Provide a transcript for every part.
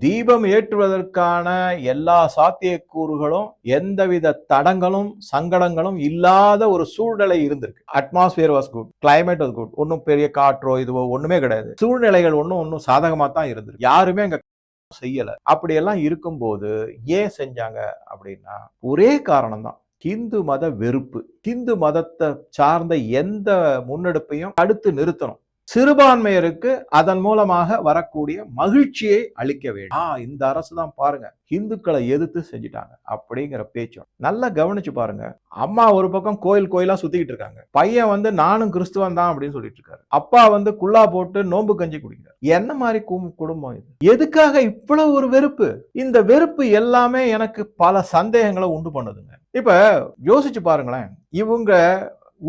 தீபம் ஏற்றுவதற்கான எல்லா சாத்தியக்கூறுகளும் எந்தவித தடங்களும் சங்கடங்களும் இல்லாத ஒரு சூழ்நிலை இருந்திருக்கு. Atmosphere was good, climate was good, ஒன்னும் பெரிய காற்றோ இதுவோ ஒண்ணுமே கிடையாது. சூழ்நிலைகள் ஒன்னும் சாதகமா தான் இருந்திருக்கு. யாருமே அங்க செய்யல. அப்படியெல்லாம் இருக்கும்போது ஏன் செஞ்சாங்க அப்படின்னா ஒரே காரணம் தான், ஹிந்து மத வெறுப்பு. ஹிந்து மதத்தை சார்ந்த எந்த முன்னெடுப்பையும் அடுத்து நிறுத்தணும். சிறுபான்மையருக்கு அதன் மூலமாக வரக்கூடிய மகிழ்ச்சியை அளிக்க வேண்டும். இந்த அரசு தான் பாருங்க இந்துக்களை எதிர்த்து செஞ்சுட்டாங்க அப்படிங்கிற பேச்சு. நல்லா கவனிச்சு பாருங்க. அம்மா ஒரு பக்கம் கோயில் கோயிலா சுத்திக்கிட்டு இருக்காங்க, பையன் வந்து நானும் கிறிஸ்துவன் தான் அப்படின்னு சொல்லிட்டு இருக்காரு, அப்பா வந்து குல்லா போட்டு நோம்பு கஞ்சி குடிக்கிறார். என்ன மாதிரி குடும்பம் இது? எதுக்காக இவ்வளவு ஒரு வெறுப்பு? இந்த வெறுப்பு எல்லாமே எனக்கு பல சந்தேகங்களை உண்டு பண்ணுதுங்க. இப்ப யோசிச்சு பாருங்களேன், இவங்க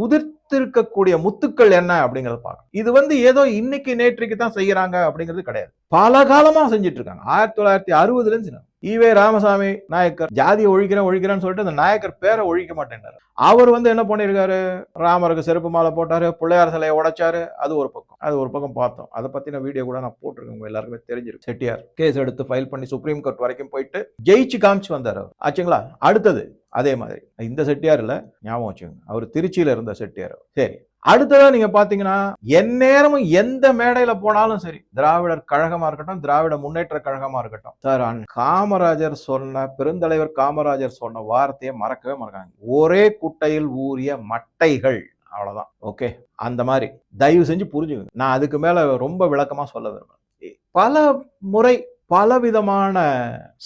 உதிர்த்திருக்கக்கூடிய முத்துக்கள் என்ன அப்படிங்கறத பார்க்கணும். இது வந்து ஏதோ இன்னைக்கு நேற்றைக்கு தான் செய்யறாங்க அப்படிங்கிறது கிடையாது. பல காலமா செஞ்சிட்டு இருக்காங்க. 1960ல இருந்து ஈவே ராமசாமி நாயக்கர் ஜாதியை ஒழிக்கிறேன்னு சொல்லிட்டு அந்த நாயக்கர் பேரை ஒழிக்க மாட்டேன்னாரு. அவர் வந்து என்ன பண்ணிருக்காரு, ராமருக்கு செருப்பு மாலை போட்டாரு, பிள்ளையார் சிலையை உடைச்சாரு. அது ஒரு பக்கம் பார்த்தோம். அதை பத்தின வீடியோ கூட நான் போட்டிருக்கேன், உங்க எல்லாருக்குமே தெரிஞ்சிருக்கு. செட்டியார் கேஸ் எடுத்து ஃபைல் பண்ணி சுப்ரீம் கோர்ட் வரைக்கும் போயிட்டு ஜெயிச்சு காமிச்சு வந்தாரு ஆச்சுங்களா. அடுத்தது அதே மாதிரி இந்த செட்டியார் இல்ல, ஞாபகம் வச்சுக்கோங்க, அவர் திருச்சியில இருந்த செட்டியார். சரி, அடுத்ததா நீங்க பாத்தீங்கன்னா எந்நேரமும் எந்த மேடையில போனாலும் சரி, திராவிடர் கழகமா இருக்கட்டும், திராவிட முன்னேற்ற கழகமா இருக்கட்டும், சார் காமராஜர் சொன்ன, பெருந்தலைவர் காமராஜர் சொன்ன வார்த்தையை மறக்கவே மறக்காங்க, ஒரே குட்டையில் ஊறிய மட்டைகள், அவ்வளவுதான். ஓகே, அந்த மாதிரி தயவு செஞ்சு புரிஞ்சுங்க. நான் அதுக்கு மேல ரொம்ப விளக்கமா சொல்ல விரும்புறேன். பல முறை பலவிதமான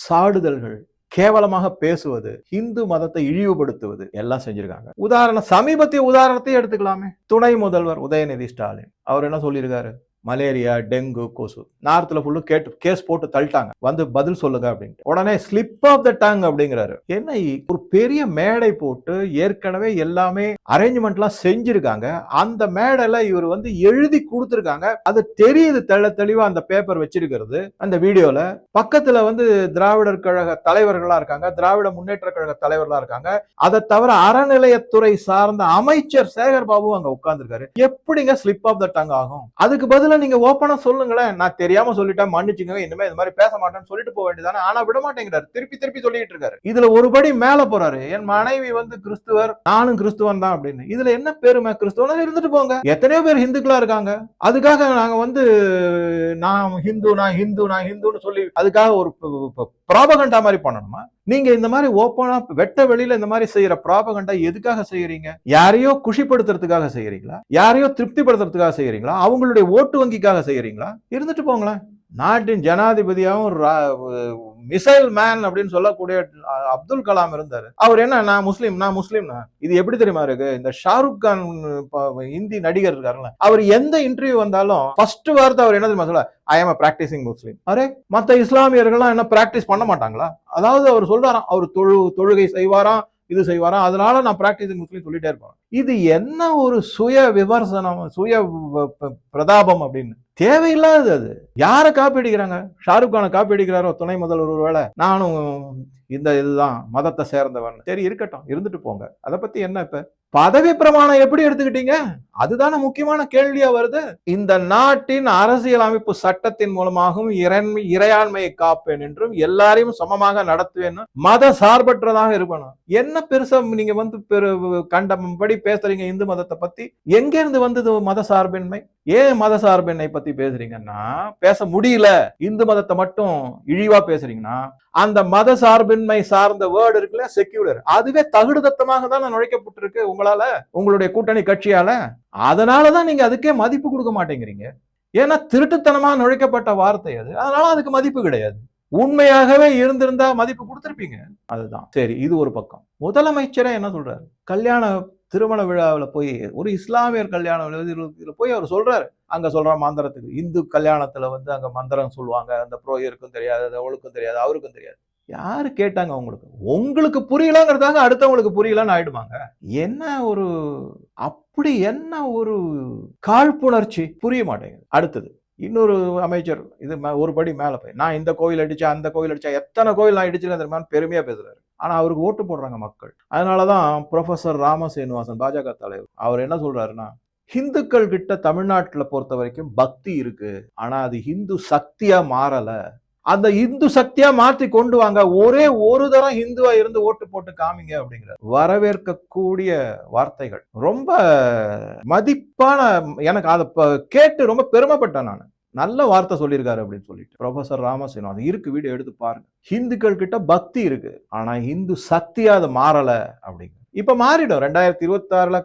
சாடுதல்கள், கேவலமாக பேசுவது, இந்து மதத்தை இழிவுபடுத்துவது எல்லாம் செஞ்சிருக்காங்க. சமீபத்திய உதாரணத்தை எடுத்துக்கலாமே. துணை முதல்வர் உதயநிதி ஸ்டாலின் அவர் என்ன சொல்லியிருக்காரு, மலேரியா, டெங்கு, கொசு நார்த்ல ஃபுல்லு கேஸ் போட்டு தள்ளிட்டாங்க, வந்து பதில் சொல்லுங்க அப்படின்ட்டு. உடனே ஸ்லிப் ஆஃப் த டங் அப்படிங்கிறாரு. என்ன, ஒரு பெரிய மேடை போட்டு ஏற்கனவே எல்லாமே அரேஞ்ச்மெண்ட்லாம் செஞ்சிருக்காங்க, அந்த மேடையில இவர் வந்து எழுதி கொடுத்திருக்காங்க, அது தெரியுது தெளிவா அந்த பேப்பர் வச்சிருக்கிறது. அந்த வீடியோல பக்கத்துல வந்து திராவிடர் கழக தலைவர்களா இருக்காங்க, திராவிட முன்னேற்ற கழக தலைவர்களா இருக்காங்க. அதை தவிர அறநிலையத்துறை சார்ந்த அமைச்சர் சேகர் பாபு அங்க உட்கார்ந்துருக்காரு. எப்படிங்க ஸ்லிப் ஆஃப் த டங் ஆகும்? அதுக்கு பதிலா நீங்க ஓப்பனா சொல்லுங்களேன், நான் தெரியாம சொல்லிட்டேன், மன்னிச்சுங்க, இனிமே இந்த மாதிரி பேச மாட்டேன்னு சொல்லிட்டு போக வேண்டியதானே. ஆனா விட மாட்டேங்கிறாரு, திருப்பி சொல்லிட்டு இருக்காரு. இதுல ஒருபடி மேல போறாரு, என் மனைவி வந்து கிறிஸ்துவர், நானும் கிறிஸ்துவன் தான் அப்படின்னு. இதுல என்ன பெருமை? கிறிஸ்துவனா இருந்துட்டு போங்க, எத்தனையோ பேர் ஹிந்துக்களா இருக்காங்க. அதுக்காக நாங்க வந்து நான் ஹிந்துன்னு சொல்லி அதுக்காக ஒரு ப்ராபகண்டா மாதிரி பண்ணணுமா? நீங்க இந்த மாதிரி ஓப்பனா வெட்ட வெளியில இந்த மாதிரி செய்யற ப்ராபகண்டா எதுக்காக செய்யறீங்க? யாரையோ குஷிப்படுத்துறதுக்காக செய்யறீங்களா? யாரையோ திருப்திப்படுத்துறதுக்காக செய்யறீங்களா? அவங்களுடைய ஓட்டு வங்கிக்காக செய்யறீங்களா? இருந்துட்டு போங்களேன். நாட்டின் ஜனாதிபதியாகவும் மிசைல் மேன் அப்படின்னு சொல்லக்கூடிய அப்துல் கலாம் இருந்தாரு. அவர் என்ன, நான் முஸ்லீம். இது எப்படி தெரியுமா இருக்கு, இந்த ஷாருக் கான் ஹிந்தி நடிகர் இருக்காருல்ல, அவர் எந்த இன்டர்வியூ வந்தாலும் ஃபர்ஸ்ட் வார்த்தை அவர் என்ன தெரியுமா சொல்ல, ஐ ஆம் a practicing முஸ்லீம். அரே, மத்த இஸ்லாமியர்கள்லாம் என்ன பிராக்டிஸ் பண்ண மாட்டாங்களா? அதாவது அவர் சொல்றாராம், அவர் தொழுகை செய்வாராம், இது செய்வாராம், அதனால நான் பிராக்டிசிங் முஸ்லீம் சொல்லிட்டே இருப்பேன். இது என்ன ஒரு சுய விமர்சனம், சுய பிரதாபம் அப்படின்னு தேவையில்லாதது. அது யாரை காப்பி அடிக்கிறாங்க? ஷாருக் கானை காப்பி அடிக்கிறாரோ துணை முதல்வர்? ஒருவேளை நானும் இதுதான் மதத்தை சேர்ந்தவன், சரி இருக்கட்டும், இருந்துட்டு போங்க. அதை பத்தி என்ன? இப்ப பதவி பிரமாணம் எப்படி எடுத்துக்கிட்டீங்க? அதுதான முக்கியமான கேள்வியா வருது. இந்த நாட்டின் அரசியல் அமைப்பு சட்டத்தின் மூலமாகவும் இறையாண்மையை காப்பேன் என்றும் எல்லாரையும் சமமாக நடத்துவேன், மத சார்பற்றதாக இருக்கணும். என்ன பெருசா நீங்க வந்து கண்டபடி பேசுறீங்க இந்து மதத்தை பத்தி? எங்க இருந்து வந்தது மத சார்பின்மை? ஏன் மத சார்பின்மை பத்தி பேசுறீங்கன்னா, பேச முடியல, இந்து மதத்தை மட்டும் இழிவா பேசுறீங்கன்னா, அந்த மத சார்பின்மை சார்ந்த வேர்டு இருக்குல்ல, செக்யூலர், அதுவே தகுடுதத்தமாக தான் நுழைக்கப்பட்டிருக்கு உங்களால, உங்களுடைய கூட்டணி கட்சியால. அதனாலதான் நீங்க அதுக்கே மதிப்பு கொடுக்க மாட்டேங்கிறீங்க. ஏன்னா திருட்டுத்தனமா நுழைக்கப்பட்ட வார்த்தை அது, அதனால அதுக்கு மதிப்பு கிடையாது. உண்மையாகவே இருந்திருந்தா மதிப்பு கொடுத்திருப்பீங்க. அதுதான். சரி, இது ஒரு பக்கம். முதலமைச்சரே என்ன சொல்றாரு, திருமண விழாவில் போய், ஒரு இஸ்லாமியர் கல்யாண விழாவில் போய் அவர் சொல்றாரு, அங்க சொல்ற மந்திரத்துக்கு, இந்து கல்யாணத்துல வந்து அங்க மந்திரம் சொல்லுவாங்க, அந்த ப்ரோயருக்கும் தெரியாது, அவளுக்கும் தெரியாது, அவருக்கும் தெரியாது. யாரு கேட்டாங்க? உங்களுக்கு புரியலங்கிறதாங்க அடுத்தவங்களுக்கு புரியலன்னு ஆயிடுவாங்க. என்ன ஒரு அப்படி என்ன ஒரு காழ்ப்புணர்ச்சி, புரிய மாட்டேங்குது. அடுத்தது இன்னொரு அமைச்சர் இது ஒரு படி மேல போய், நான் இந்த கோயில் அடிச்சா, அந்த கோயில் அடிச்சா, எத்தனை கோயில் நான் அடிச்சுன்னு பெருமையா பேசுறாரு. ஆனா அவருக்கு ஓட்டு போடுறாங்க மக்கள். அதனாலதான் ப்ரொஃபசர் ராமசீனிவாசன் பாஜக தலைவர் அவர் என்ன சொல்றாருன்னா, ஹிந்துக்கள் கிட்ட தமிழ்நாட்டுல பொறுத்த வரைக்கும் பக்தி இருக்கு, ஆனா அது ஹிந்து சக்தியா மாறல, அந்த இந்து சக்தியா மாற்றி கொண்டு வாங்க, ஒரே ஒரு தரம் இந்துவா இருந்து ஓட்டு போட்டு காமிங்க அப்படிங்கிற வரவேற்கக்கூடிய வார்த்தைகள். ரொம்ப மதிப்பான, எனக்கு அதை கேட்டு ரொம்ப பெருமைப்பட்டேன் நான். நல்ல வார்த்தை சொல்லியிருக்காரு அப்படின்னு சொல்லிட்டு ப்ரொஃபசர் ராமசேனன். அது இருக்கு, வீடியோ எடுத்து பாருங்க. ஹிந்துக்கள் கிட்ட பக்தி இருக்கு, ஆனா இந்து சக்தியா அது மாறல அப்படிங்க. இப்ப மாறிடும், 2026ல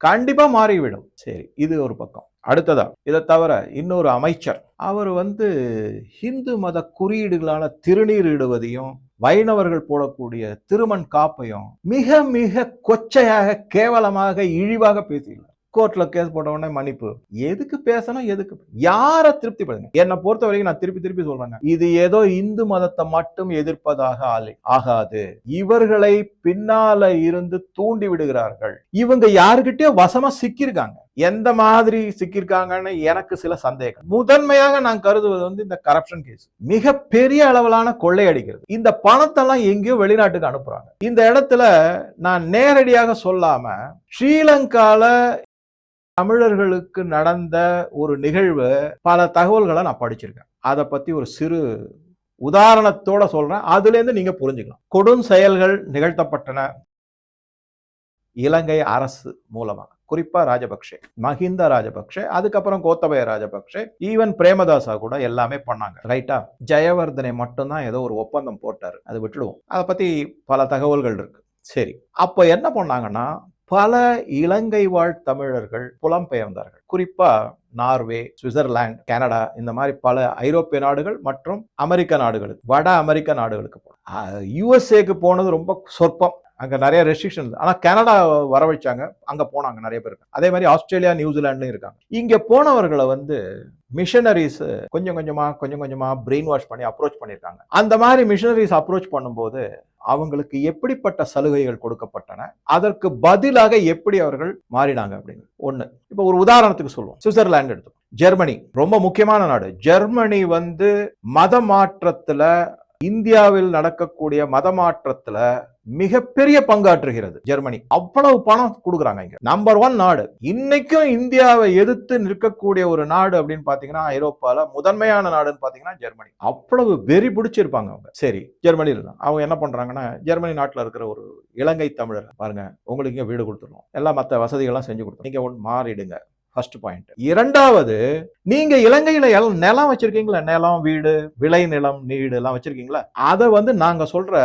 கண்டிப்பா மாறிவிடும். சரி, இது ஒரு பக்கம். அடுத்ததா, இதை தவிர இன்னொரு அமைச்சர், அவர் ஹிந்து மத குறியீடுகளான திருநீர் இடுவதையும் வைணவர்கள் போடக்கூடிய திருமண் காப்பையும் மிக மிக கொச்சையாக, கேவலமாக, இழிவாக பேசியுள்ளார். கோர்ட்ல கேஸ் போட்ட உடனே மன்னிப்பு. எதுக்கு பேசணும், எதுக்கு, யார திருப்தி பண்ணுங்க? என்னை பொறுத்த வரைக்கும் நான் திருப்பி சொல்றேங்க, இது ஏதோ இந்து மதத்தை மட்டும் எதிர்ப்பதாக ஆகாது. இவர்களை பின்னால இருந்து தூண்டி விடுகிறார்கள். இவங்க யாருக்கிட்டே வசமா சிக்கியிருக்காங்க. எந்த மாதிரி சிக்கியிருக்காங்கன்னு எனக்கு சில சந்தேகம். முதன்மையாக நான் கருதுவது இந்த கரப்ஷன் கேஸ். மிக பெரிய அளவிலான கொள்ளையடிக்கிறது. இந்த பணத்தெல்லாம் எங்கேயோ வெளிநாட்டுக்கு அனுப்புறாங்க. இந்த இடத்துல நான் நேரடியாக சொல்லாம, ஸ்ரீலங்கால தமிழர்களுக்கு நடந்த ஒரு நிகழ்வு, பல தகவல்களை நான் படிச்சிருக்கேன். அதை பத்தி ஒரு சிறு உதாரணத்தோட சொல்றேன், அதுல இருந்து நீங்க புரிஞ்சுக்கலாம். கொடும் செயல்கள் நிகழ்த்தப்பட்டன இலங்கை அரசு மூலமாக. குறிப்பா ராஜபக்ஷே, மஹிந்த ராஜபக்ஷே, அதுக்கப்புறம் கோத்தபய ராஜபக்ஷே, ஈவன் பிரேமதாசா கூட எல்லாமே பண்ணாங்க. ரைட்டா? ஜெயவர்தனை மட்டும்தான் ஏதோ ஒரு ஒப்பந்தம் போட்டாரு, அதை விட்டுடுவோம். அதை பத்தி பல தகவல்கள் இருக்கு. சரி, அப்ப என்ன பண்ணாங்கன்னா, பல இலங்கை வாழ் தமிழர்கள் புலம்பெயர்ந்தார்கள். குறிப்பா நார்வே, சுவிட்சர்லாந்து, கனடா, இந்த மாதிரி பல ஐரோப்பிய நாடுகள் மற்றும் அமெரிக்க நாடுகளுக்கு, வட அமெரிக்க நாடுகளுக்கு போனாங்க. யுஎஸ்ஏக்கு போனது ரொம்ப சொற்பம், அங்க நிறைய ரெஸ்ட்ரிக்ஷன். ஆனா கனடா வர வச்சாங்க, அங்க போனாங்க நிறைய பேர். அதே மாதிரி ஆஸ்திரேலியா, நியூசிலாந்துலயும் இருக்காங்க. இங்க போனவர்களை மிஷனரிஸ் கொஞ்சம் கொஞ்சமா பிரெயின் வாஷ் பண்ணி அப்ரோச் பண்ணிருக்காங்க. அந்த மாதிரி மிஷனரிஸ் அப்ரோச் பண்ணும்போது அவங்களுக்கு எப்படிப்பட்ட சலுகைகள் கொடுக்கப்பட்டன, அதற்கு பதிலாக எப்படி அவர்கள் மாறினாங்க அப்படின்னு ஒண்ணு. இப்ப ஒரு உதாரணத்துக்கு சொல்லுவோம், சுவிட்சர்லாந்து எடுத்து, ஜெர்மனி ரொம்ப முக்கியமான நாடு. ஜெர்மனி மத மாற்றத்துல, இந்தியாவில் நடக்கக்கூடிய மத மாற்றத்துல மிகப்பெரிய பங்காற்றுகிறது ஜெர்மனி. அவ்வளவு பணம் கொடுக்குறாங்க. இங்க நம்பர் 1 நாடு. இன்னைக்கும் இந்தியாவை எதிர்த்து நிற்கக்கூடிய ஒரு நாடு அப்படின்னு பாத்தீங்கன்னா, ஐரோப்பால முதன்மையான நாடுன்னு பாத்தீங்கன்னா ஜெர்மனி. அவ்வளவு வெறி பிடிச்சிருப்பாங்க அவங்க. சரி, ஜெர்மனியில் அவங்க என்ன பண்றாங்கன்னா, ஜெர்மனி நாட்டுல இருக்கிற ஒரு இலங்கை தமிழர் பாருங்க, உங்களுக்கு இங்க வீடு கொடுத்துருவோம், எல்லா மத்த வசதிகள்லாம் செஞ்சு கொடுத்துருவோம், நீங்க மாறிடுங்க. First point. இரண்டாவது, நீங்க இலங்கையில நிலம் வச்சிருக்கீங்களா, நிலம், வீடு, விளை நிலம், நீடு எல்லாம் வச்சிருக்கீங்களா, அதை நாங்க சொல்ற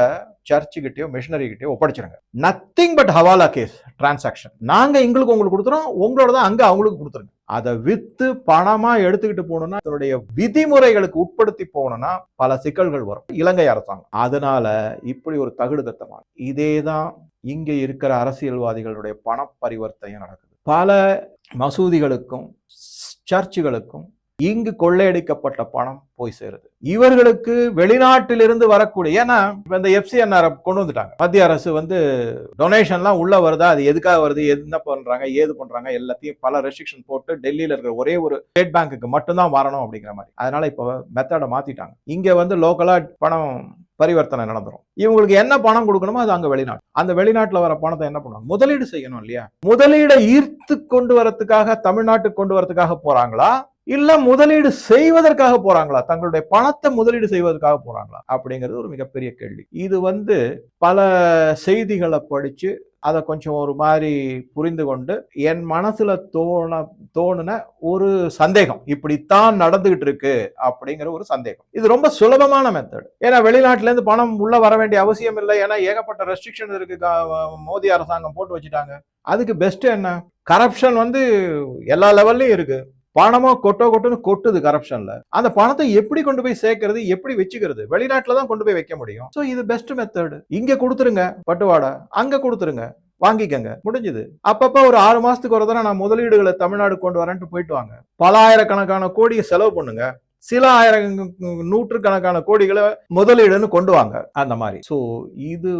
சர்ச்சு கிட்டயோ மிஷனரி கிட்டயோ ஒப்படைச்சிருங்க. Nothing but hawala case transaction. நாங்க உங்களுக்கு கொடுத்துறோம், உங்களோட தான் அங்க அவங்களுக்கு கொடுத்துருங்க. அதை வித்து பணமா எடுத்துக்கிட்டு போகணும்னா, அதனுடைய விதிமுறைகளுக்கு உட்படுத்தி போகணும்னா பல சிக்கல்கள் வரும் இலங்கை அரசாங்கம். அதனால இப்படி ஒரு தகுடுதத்தமான இதேதான் இங்க இருக்கிற அரசியல்வாதிகளுடைய பண பரிவர்த்தனை நடக்குது. பல மசூதிகளுக்கும் சர்ச்சுகளுக்கும் இங்கு கொள்ளையடிக்கப்பட்ட பணம் போய் சேருது. இவர்களுக்கு வெளிநாட்டிலிருந்து வரக்கூடிய, ஏன்னா இந்த FCNR கொண்டு வந்துட்டாங்க. மத்திய அரசு டொனேஷன்லாம் உள்ள வருதா, அது எதுக்காக வருது, என்ன பண்றாங்க, ஏது பண்றாங்க, எல்லாத்தையும் பல ரெஸ்ட்ரிக்ஷன் போட்டு டெல்லியில இருக்கிற ஒரே ஒரு ஸ்டேட் பேங்க்குக்கு மட்டும்தான் வரணும் அப்படிங்கிற மாதிரி. அதனால இப்ப மெத்தடை மாத்திட்டாங்க. இங்க லோக்கலா பணம் பரிவர்த்தனை நடந்துரும். இவங்களுக்கு என்ன பணம் கொடுக்கணுமோ அது அங்க வெளிநாட்டு. அந்த வெளிநாட்டுல வர பணத்தை என்ன பண்ணுவாங்க, முதலீடு செய்யணும் இல்லையா? முதலீடை ஈர்த்து கொண்டு வரதுக்காக, தமிழ்நாட்டுக்கு கொண்டு வரதுக்காக போறாங்களா, இல்ல முதலீடு செய்வதற்காக போறாங்களா, தங்களுடைய பணத்தை முதலீடு செய்வதற்காக போறாங்களா அப்படிங்கிறது ஒரு மிகப்பெரிய கேள்வி. இது பல செய்திகளை படிச்சு அதை கொஞ்சம் ஒரு மாதிரி புரிந்து கொண்டு என் மனசுல தோணுன ஒரு சந்தேகம், இப்படித்தான் நடந்துகிட்டு இருக்கு அப்படிங்கிற ஒரு சந்தேகம். இது ரொம்ப சுலபமான மெத்தட். ஏன்னா வெளிநாட்டுல இருந்து பணம் உள்ள வர வேண்டிய அவசியம் இல்லை. ஏன்னா ஏகப்பட்ட ரெஸ்ட்ரிக்ஷன் இருக்கு, மோடி அரசாங்கம் போட்டு வச்சுட்டாங்க. அதுக்கு பெஸ்ட் என்ன, கரப்ஷன் எல்லா லெவல்லயும் இருக்கு. பணமோ கொட்டுன்னு கொட்டுது கரப்ஷன்ல. அந்த பணத்தை எப்படி கொண்டு போய் சேர்க்கிறது, எப்படி வச்சுக்கிறது, வெளிநாட்டுல தான் கொண்டு போய் வைக்க முடியும். சோ இது பெஸ்ட் மெத்தட். இங்க கொடுத்துருங்க பட்டுவாடா, அங்க கொடுத்துருங்க, வாங்கிக்கங்க, முடிஞ்சது. அப்பப்ப ஒரு 6 மாசத்துக்கு ஒரு தடவை நான் முதலீடுகளை தமிழ்நாடு கொண்டு வரேன்ட்டு போயிட்டு வாங்க. பல ஆயிரக்கணக்கான கோடியை செலவு பண்ணுங்க, சில நூற்றுக்கணக்கான கோடிகளை முதலீடுன்னு கொண்டு வாங்க, அந்த மாதிரி. சோ இது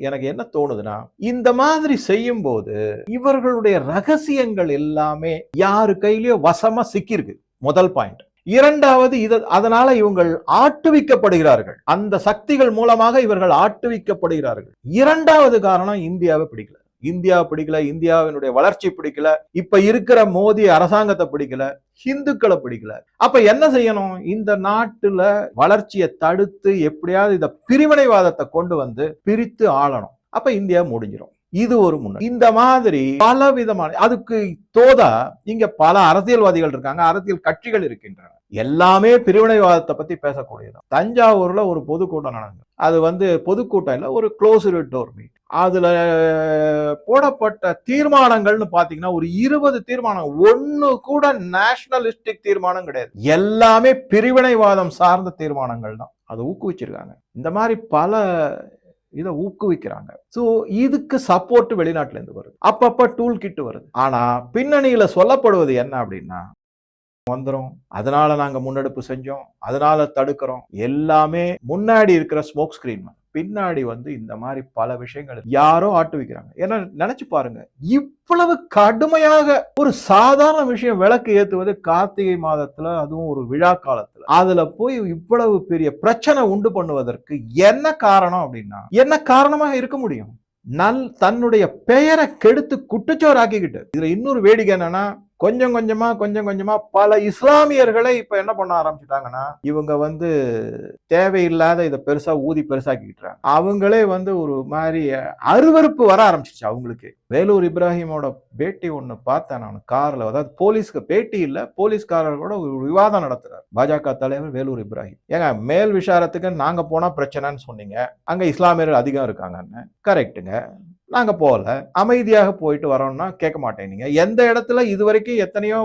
எனக்கு என்ன தோணுதுன்னா, இந்த மாதிரி செய்யும் போது இவர்களுடைய ரகசியங்கள் எல்லாமே யாரு கையிலயோ வசமா சிக்கிருக்கு. முதல் பாயிண்ட். இரண்டாவது, அதனால இவங்கள் ஆட்டுவிக்கப்படுகிறார்கள். அந்த சக்திகள் மூலமாக இவர்கள் ஆட்டுவிக்கப்படுகிறார்கள். இரண்டாவது காரணம், இந்தியாவை பிடிக்கல. இந்தியா பிடிக்கல, இந்தியாவினுடைய வளர்ச்சி பிடிக்கல, இப்ப இருக்கிற மோடி அரசாங்கத்தை பிடிக்கல, ஹிந்துக்களை பிடிக்கல. அப்ப என்ன செய்யணும்? இந்த நாட்டுல வளர்ச்சியை தடுத்து எப்படியாவது இந்த பிரிவினைவாதத்தை கொண்டு வந்து பிரித்து ஆளணும். அப்ப இந்தியா முடிஞ்சிடும். இது ஒரு முன்ன. இந்த மாதிரி பல விதமான, அதுக்கு தோதா இங்க பல அரசியல்வாதிகள் இருக்காங்க, அரசியல் கட்சிகள் இருக்கின்றன. எல்லாமே பிரிவினைவாதத்தை பத்தி பேசக்கூடியது. தஞ்சாவூர்ல ஒரு பொதுக்கூட்டம் நடந்தது. அது பொதுக்கூட்டம் இல்ல, ஒரு க்ளோஸ்டு டோர் மீட். அதுல போடப்பட்ட தீர்மானங்கள்னு பாத்தீங்கன்னா ஒரு 20 தீர்மானம், ஒண்ணு கூட நேஷனலிஸ்டிக் தீர்மானம் கிடையாது. எல்லாமே பிரிவினைவாதம் சார்ந்த தீர்மானங்கள் தான். அதை ஊக்குவிச்சிருக்காங்க. இந்த மாதிரி பல இதை ஊக்குவிக்கிறாங்க. சோ இதுக்கு சப்போர்ட் வெளிநாட்டுல இருந்து வருது, அப்பப்ப டூல் கிட் வருது. ஆனா பின்னணியில சொல்லப்படுவது என்ன அப்படின்னா, வந்துரும், அதனால நாங்க முன்னெடுப்பு செஞ்சோம், அதனால தடுக்கிறோம், எல்லாமே முன்னாடி இருக்கிற ஸ்மோக் ஸ்கிரீன், பின்னாடி இந்த மாதிரி பல விஷயங்கள் யாரோ ஆட்டுவிக்கிறாங்க. ஏன்னா நினைச்சு பாருங்க, இவ்வளவு கடுமையாக ஒரு சாதாரண விஷயம் விளக்கு ஏத்துவது கார்த்திகை மாதத்துல, அதுவும் ஒரு விழா காலத்துல, அதுல போய் இவ்வளவு பெரிய பிரச்சனை உண்டு பண்ணுவதற்கு என்ன காரணம் அப்படின்னா, என்ன காரணமாக இருக்க முடியும்? தன்னுடைய பெயரை கெடுத்து குட்டிச்சோராக்கிக்கிட்டு. இதுல இன்னொரு வேடிக்கை என்னன்னா, கொஞ்சம் கொஞ்சமா பல இஸ்லாமியர்களை இப்ப என்ன பண்ண ஆரம்பிச்சுட்டாங்கன்னா, இவங்க தேவையில்லாத இதை பெருசா ஊதி பெருசாக்கிட்டாங்க. அவங்களே ஒரு மாதிரி அருவருப்பு வர ஆரம்பிச்சிச்சு அவங்களுக்கு. வேலூர் இப்ராஹிமோட பேட்டி ஒண்ணு பார்த்தேன் நான் கார்ல. அதாவது போலீஸ்க்கு பேட்டி இல்ல, போலீஸ்காரர் கூட ஒரு விவாதம் நடத்துறாரு பாஜக தலைவர் வேலூர் இப்ராஹிம். ஏங்க, மேல் விசாரத்துக்கு நாங்க போனா பிரச்சனைன்னு சொன்னீங்க, அங்க இஸ்லாமியர்கள் அதிகம் இருக்காங்கன்னு. கரெக்டுங்க, நாங்க போகல, அமைதியாக போயிட்டு வரோம்னா கேட்க மாட்டேங்க. எந்த இடத்துல இதுவரைக்கும் எத்தனையோ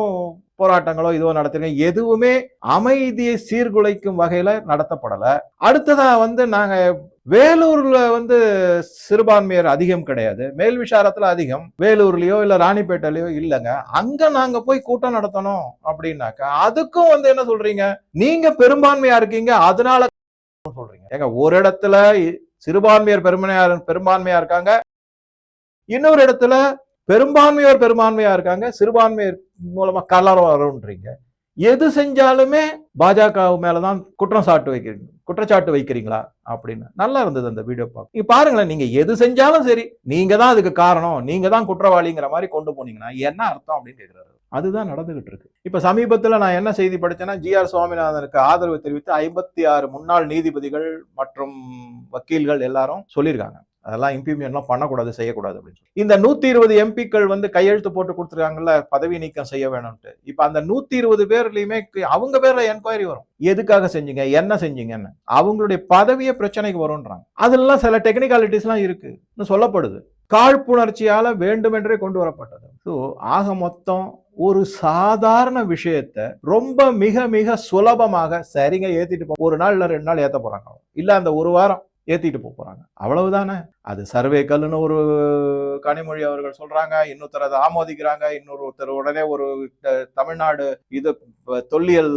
போராட்டங்களோ இதுவோ நடத்துறீங்க, எதுவுமே அமைதியை சீர்குலைக்கும் வகையில நடத்தப்படல. அடுத்ததா நாங்க வேலூர்ல சிறுபான்மையர் அதிகம் கிடையாது, மேல் விசாரத்துல அதிகம், வேலூர்லயோ இல்ல ராணிப்பேட்டையிலயோ இல்லங்க, அங்க நாங்க போய் கூட்டம் நடத்தணும் அப்படின்னாக்கா அதுக்கும் என்ன சொல்றீங்க, நீங்க பெரும்பான்மையா இருக்கீங்க அதனால சொல்றீங்க. ஏங்க, ஒரு இடத்துல சிறுபான்மையர் பெரும்பான்மையா இருக்காங்க, இன்னொரு இடத்துல பெரும்பான்மையா இருக்காங்க, சிறுபான்மையர் மூலமா கலரம் வரும்ன்றீங்க. எது செஞ்சாலுமே பாஜக மேலதான் குற்றச்சாட்டு வைக்கிறீங்களா அப்படின்னு. நல்லா இருந்தது அந்த வீடியோ பார்க்க. நீங்க பாருங்களேன், நீங்க எது செஞ்சாலும் சரி, நீங்க தான் அதுக்கு காரணம், நீங்க தான் குற்றவாளிங்கிற மாதிரி கொண்டு போனீங்கன்னா என்ன அர்த்தம் அப்படின்னு கேட்கிறாரு. அதுதான் நடந்துகிட்டு இருக்கு. இப்ப சமீபத்துல நான் என்ன செய்தி படிச்சேன்னா, ஜி.ஆர். சுவாமிநாதனுக்கு ஆதரவு தெரிவித்து 56 முன்னாள் நீதிபதிகள் மற்றும் வக்கீல்கள் எல்லாரும் சொல்லியிருக்காங்க, அதெல்லாம் இம்ப்ளிமெண்ட்லாம் பண்ணக்கூடாது, செய்யக்கூடாது அப்படின்னு சொல்லி. இந்த 120 எம்பிக்கள் கையெழுத்து போட்டு கொடுத்துருக்காங்கல்ல, பதவி நீக்கம் செய்ய வேணும்ட்டு. இப்ப அந்த 120 பேர்லயுமே அவங்க பேர்ல என்கொயரி வரும், எதுக்காக செஞ்சீங்க, என்ன செஞ்சீங்கன்னு. அவங்களுடைய பதவியே பிரச்சனைக்கு வரும்ன்றாங்க. அதெல்லாம் சில டெக்னிகாலிட்டிஸ் எல்லாம் இருக்குன்னு சொல்லப்படுது. காழ்ப்புணர்ச்சியால வேண்டுமென்றே கொண்டு வரப்பட்டது. ஸோ ஆக மொத்தம் ஒரு சாதாரண விஷயத்த ரொம்ப மிக மிக சுலபமாக, சரிங்க ஏத்திட்டு போ, ஒரு நாள் இல்ல 2 நாள் ஏத்த போறாங்க, இல்ல அந்த ஒரு வாரம் ஏத்திட்டு போறாங்க, அவ்வளவுதானே. அது சர்வே கல்லுன்னு ஒரு கனிமொழி அவர்கள் சொல்றாங்க, இன்னொருத்தர் அதை ஆமோதிக்கிறாங்க, இன்னொருத்தர் உடனே ஒரு தமிழ்நாடு இது தொல்லியல்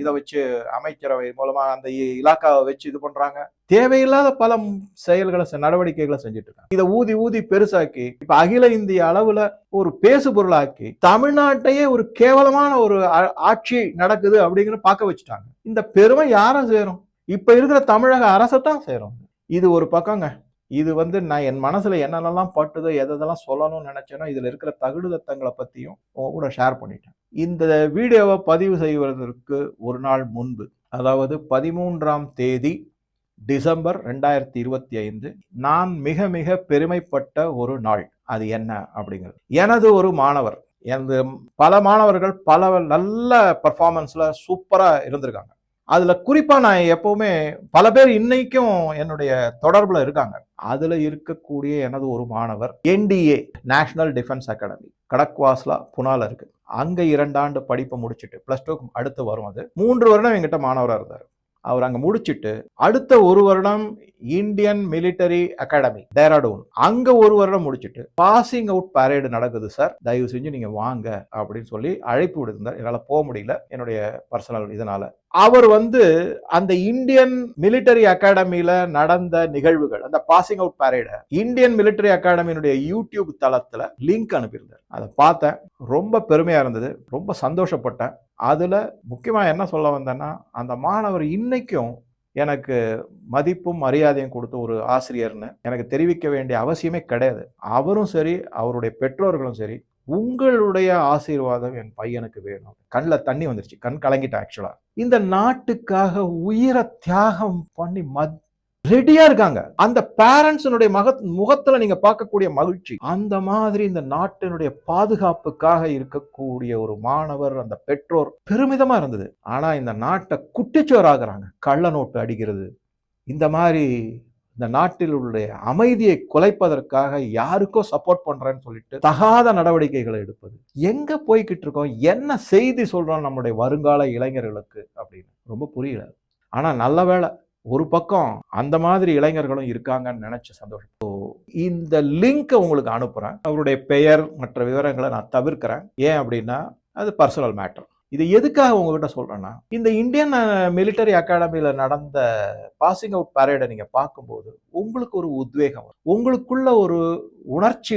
இதை வச்சு அமைச்சரவை மூலமா அந்த இலாக்காவை வச்சு இது பண்றாங்க. தேவையில்லாத பல செயல்களை நடவடிக்கைகளை செஞ்சுட்டு இருக்காங்க. இதை ஊதி ஊதி பெருசாக்கி இப்ப அகில இந்திய அளவுல ஒரு பேசு பொருளாக்கி தமிழ்நாட்டையே ஒரு கேவலமான ஒரு ஆட்சி நடக்குது அப்படிங்கிற பார்க்க வச்சுட்டாங்க. இந்த பெருமை யாரும் சேரும்? இப்ப இருக்கிற தமிழக அரசத்தான் சேரும். இது ஒரு பக்கங்க. இது நான் என் மனசுல என்னென்னலாம் பட்டுதோ, எதெல்லாம் சொல்லணும்னு நினைச்சேனோ, இதுல இருக்கிற தகுடுதத்தங்களை பத்தியும் உங்க கூட ஷேர் பண்ணிட்டேன். இந்த வீடியோவை பதிவு செய்வதற்கு ஒரு நாள் முன்பு, அதாவது 13ஆம் தேதி டிசம்பர் 2025, நான் மிக மிக பெருமைப்பட்ட ஒரு நாள். அது என்ன அப்படிங்கிறது, எனது ஒரு மாணவர், எனது பல மாணவர்கள் பல நல்ல பெர்ஃபார்மன்ஸ்ல சூப்பரா இருந்திருக்காங்க. அதுல குறிப்பா நான் எப்பவுமே பல பேர் இன்னைக்கும் என்னுடைய தொடர்புல இருக்காங்க. அதுல இருக்கக்கூடிய எனது ஒரு மாணவர் NDA national defence academy Khadakwasla புனால இருக்கு. அங்க 2 ஆண்டு படிப்பை முடிச்சுட்டு +2 அடுத்து வரும். அது 3 வருடம் எங்கிட்ட மாணவராக இருந்தார். அவர் அங்க முடிச்சுட்டு அடுத்த 1 வருடம் இந்தியன் மிலிட்டரி அகாடமி டேராடூன், அங்க 1 வருடம் முடிச்சுட்டு பாசிங் அவுட் பரேடு நடக்குது சார், தயவு செஞ்சு நீங்க வாங்க அப்படின்னு சொல்லி அழைப்பு விடுத்தார். என்னால போக முடியல, என்னுடைய பர்சனல் இதனால. அவர் அந்த இந்தியன் மிலிட்டரி அகாடமியில நடந்த நிகழ்வுகள், அந்த பாசிங் அவுட் பரேட இந்தியன் மிலிட்டரி அகாடமியினுடைய யூடியூப் தளத்துல லிங்க் அனுப்பியிருந்தார். அதை பார்த்தேன், ரொம்ப பெருமையா இருந்தது, ரொம்ப சந்தோஷப்பட்டேன். அதுல முக்கியமா என்ன சொல்ல வந்தேன்னா, அந்த மாணவர் இன்னைக்கும் எனக்கு மதிப்பும் மரியாதையும் கொடுத்த ஒரு ஆசிரியர்னு எனக்கு தெரிவிக்க வேண்டிய அவசியமே கிடையாது. அவரும் சரி, அவருடைய பெற்றோர்களும் சரி, உங்களுடைய ஆசீர்வாதம் என் பையனுக்கு வேணும். கண்ல தண்ணி வந்துருச்சு. கண் கலங்கிட்டேன் ஆக்சுவலா. இந்த நாட்டுக்காக உயிரை தியாகம் பண்ணி ரெடியா இருக்காங்க. அந்த பேரண்ட்ஸினுடைய முகத்துல நீங்க பார்க்கக்கூடிய மகிழ்ச்சி, அந்த மாதிரி இந்த நாட்டினுடைய பாதுகாப்புக்காக இருக்கக்கூடிய ஒரு மாணவர், அந்த பெற்றோர் பெருமிதமா இருந்தது. ஆனா இந்த நாட்டை குட்டிச்சோறாகிறாங்க. கள்ள நோட்டு அடிக்கிறது, இந்த மாதிரி இந்த நாட்டில் உள்ள அமைதியை குலைப்பதற்காக யாருக்கோ சப்போர்ட் பண்றேன்னு சொல்லிட்டு தகாத நடவடிக்கைகளை எடுப்பது. எங்க போய்கிட்டு இருக்கோம்? என்ன செய்தி சொல்றோம் நம்முடைய வருங்கால இளைஞர்களுக்கு அப்படின்னு ரொம்ப புரியல. ஆனா நல்ல வேளை, ஒரு பக்கம் அந்த மாதிரி இளைஞர்களும் இருக்காங்கன்னு நினைச்ச சந்தோஷம். இந்த லிங்க் உங்களுக்கு அனுப்புறேன். அவருடைய பெயர் மற்ற விவரங்களை நான் தவிர்க்கிறேன். ஏன் அப்படின்னா அது பர்சனல் மேட்டர். இது எதுக்காக உங்ககிட்ட சொல்றேன்னா, இந்த இந்தியன் மிலிட்டரி அகாடமியில நடந்த பாசிங் அவுட் பரேடை நீங்க பார்க்கும்போது உங்களுக்கு ஒரு உத்வேகம் வரும். உங்களுக்குள்ள ஒரு உணர்ச்சி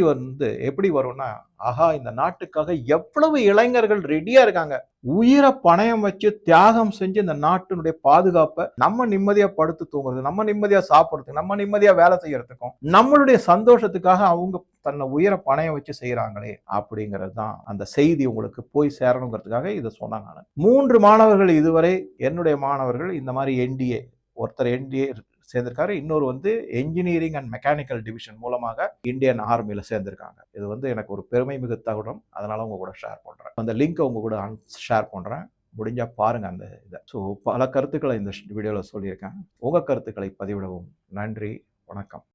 எப்படி வரும்னா, ஆஹா, இந்த நாட்டுக்காக எவ்வளவு இளைஞர்கள் ரெடியா இருக்காங்க. உயிரை பணயம் வச்சு தியாகம் செஞ்சு இந்த நாட்டினுடைய பாதுகாப்பை நம்ம நிம்மதியா படுத்து தூங்குறது, நம்ம நிம்மதியா சாப்பிடுறதுக்கு, நம்ம நிம்மதியா வேலை செய்யறதுக்கும், நம்மளுடைய சந்தோஷத்துக்காக அவங்க தன்னை உயிரை பணயம் வச்சு செய்யறாங்களே அப்படிங்கிறது தான் அந்த செய்தி உங்களுக்கு போய் சேரணுங்கிறதுக்காக இதை சொன்னாங்க. நான் 3 மாணவர்கள் இதுவரை என்னுடைய மாணவர்கள் இந்த மாதிரி என்டிஏ, ஒருத்தர் என்டிஏ சேர்ந்திருக்காரு, இன்னொரு என்ஜினியரிங் அண்ட் மெக்கானிக்கல் டிவிஷன் மூலமாக இந்தியன் ஆர்மியில சேர்ந்திருக்காங்க. இது எனக்கு ஒரு பெருமை மிகு தகவலும், அதனால உங்க கூட ஷேர் பண்றேன். அந்த லிங்க் உங்க கூட ஷேர் பண்றேன். முடிஞ்சா பாருங்க அந்த இதை. ஸோ பல கருத்துக்களை இந்த வீடியோவில் சொல்லியிருக்கேன். உங்க கருத்துக்களை பதிவிடவும். நன்றி, வணக்கம்.